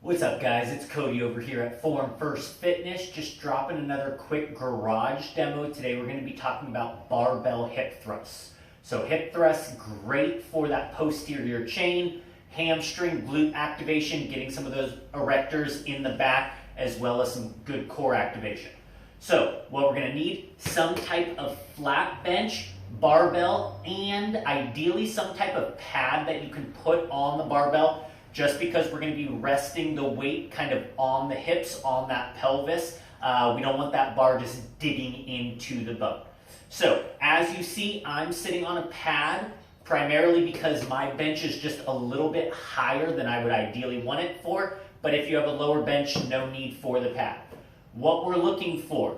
What's up, guys? It's Cody over here at Form First Fitness, just dropping another quick garage demo. Today we're going to be talking about barbell hip thrusts. So hip thrusts, great for that posterior chain, hamstring, glute activation, getting some of those erectors in the back, as well as some good core activation. So what we're going to need, some type of flat bench, barbell, and ideally some type of pad that you can put on the barbell, just because we're going to be resting the weight kind of on the hips, on that pelvis. We don't want that bar just digging into the bone. So as you see, I'm sitting on a pad primarily because my bench is just a little bit higher than I would ideally want it for. But if you have a lower bench, no need for the pad. What we're looking for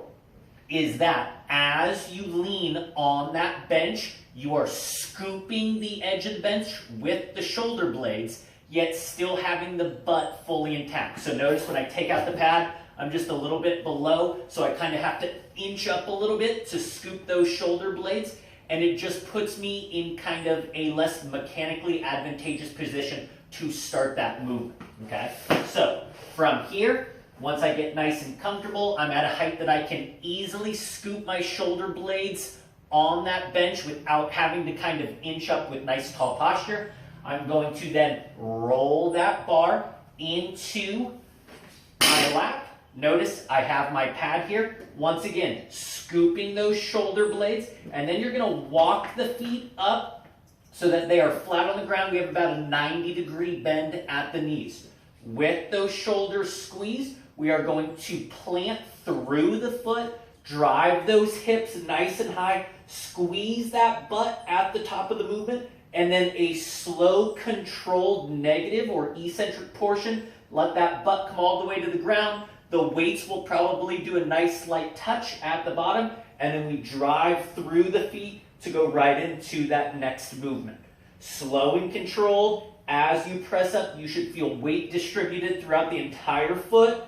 is that as you lean on that bench, you are scooping the edge of the bench with the shoulder blades, yet still having the butt fully intact. So notice when I take out the pad, I'm just a little bit below, so I kind of have to inch up a little bit to scoop those shoulder blades, and it just puts me in kind of a less mechanically advantageous position to start that movement, okay? So from here, once I get nice and comfortable, I'm at a height that I can easily scoop my shoulder blades on that bench without having to kind of inch up with nice tall posture. I'm going to then roll that bar into my lap. Notice I have my pad here. Once again, scooping those shoulder blades, and then you're going to walk the feet up so that they are flat on the ground. We have about a 90-degree bend at the knees. With those shoulders squeezed, we are going to plant through the foot, drive those hips nice and high, squeeze that butt at the top of the movement, and then a slow, controlled negative or eccentric portion. Let that butt come all the way to the ground. The weights will probably do a nice light touch at the bottom, and then we drive through the feet to go right into that next movement. Slow and controlled. As you press up, you should feel weight distributed throughout the entire foot.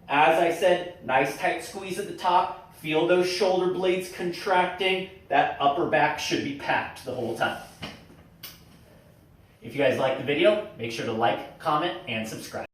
As I said, nice tight squeeze at the top. Feel those shoulder blades contracting. That upper back should be packed the whole time. If you guys like the video, make sure to like, comment, and subscribe.